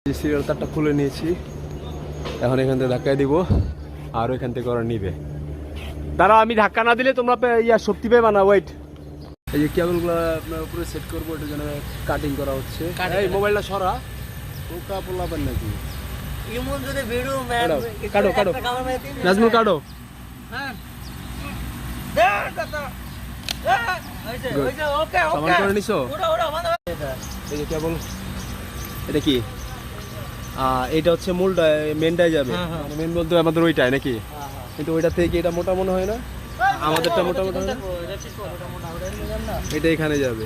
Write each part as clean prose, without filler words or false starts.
Serial তারটা খুলে নিয়েছি, এখন এখান থেকে ধাক্কা দিব আর ওইখান থেকে ওরা নিবে। দাঁড়াও, আমি ধাক্কা না দিলে তোমরা শক্তি পেয়ে না। ওয়েট, এই যে কেবলগুলো আপনার উপরে সেট করবো, এটার জন্য কাটিং করা হচ্ছে। এই মোবাইলটা সরা, পোকা পোলাবেন নাকি? কাটো কাটো নাজমুল, কাটো। সামান করে নিছো? এই যে কেবল, এটা কি? এটা হচ্ছে মূলটা, মেনটাই যাবে। মেন বলতে আমাদের ওইটাই নাকি? কিন্তু ওইটা থেকে এটা মোটা মনে হয় না, আমাদেরটা মোটা মোটা হয় না। এটা এখানে যাবে,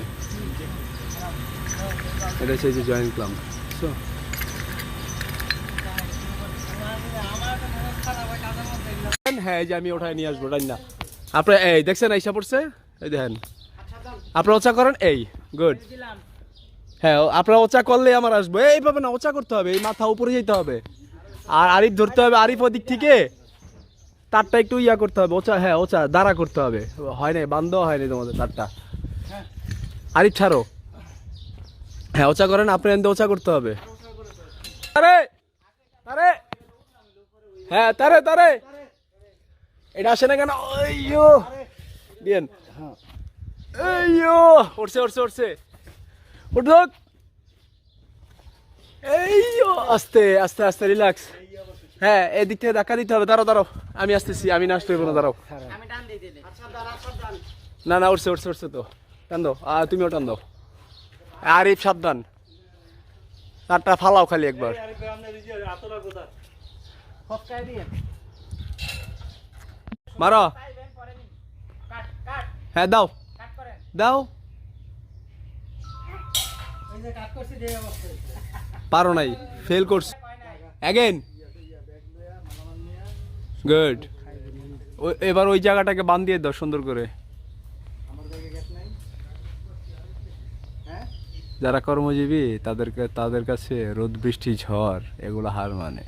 এটা হচ্ছে যে জয়েন্ট ক্লাম্প। হ্যাঁ, এই যে আমি ওঠায় নিয়ে আসবো না। আপনার এই দেখছেন আইসা পড়ছে, এই দেখেন। আপনারা ওচা করেন, এই গুড। হ্যাঁ, আপনারা ওচা করলে আমার আসবো। এইভাবে না, ওচা করতে হবে, এই মাথা উপরে যেতে হবে, আর আরিফ ধরতে হবে। আরিফ ওদিক থেকে তারটা একটু ইয়া করতে হবে, ওচা। হ্যাঁ, ওচা দাঁড়া করতে হবে। হয় নাই, বান্ধ হয় নাই তোমাদের তারটা। আরিফ ছাড়ো। হ্যাঁ, ওচা করেন, আপনি এনতে ওচা করতে হবে। তারে তারে, হ্যাঁ তারে তারে, এটা আসে না কেন? ওইয়ো দিয়েন, এইয়ো উঠছে উঠছে উঠছে, উঠুক। এইয়ো আস্তে আস্তে আস্তে, রিল্যাক্স। হ্যাঁ, এদিক থেকে ধাক্কা দিতে হবে। দাঁড়াও দাঁড়াও, আমি আসতেছি, আমি না আসতে হইব না, দাঁড়াও। না না, উঠছে উঠছে উঠছে তো, টান দাও। তুমিও টান দাও। আরিফ সাবধান, তারটা ফালাও খালি একবার। মারো। হ্যাঁ, দাও দাও। পারো নাই, ফেল করছ। Again, good. এবার ওই জায়গাটাকে বান দিয়ে দাও সুন্দর করে। যারা কর্মজীবী তাদের কাছে রোদ বৃষ্টি ঝড় এগুলো হার মানে।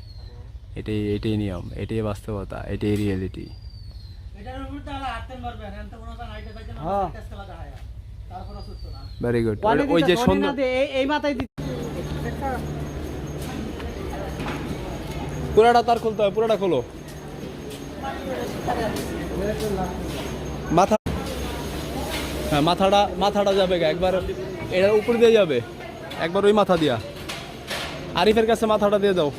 এটাই নিয়ম, এটাই বাস্তবতা, এটাই রিয়েলিটি। Very good. ওই যে সুন্দর, পুরাটা তার খুলতে হবে, পুরাটা খোলো। মাথা, হ্যাঁ মাথাটা যাবে একবার, এটার উপর দিয়ে যাবে একবার, ওই মাথা দিয়া। আরিফের কাছে মাথাটা দিয়ে দাও।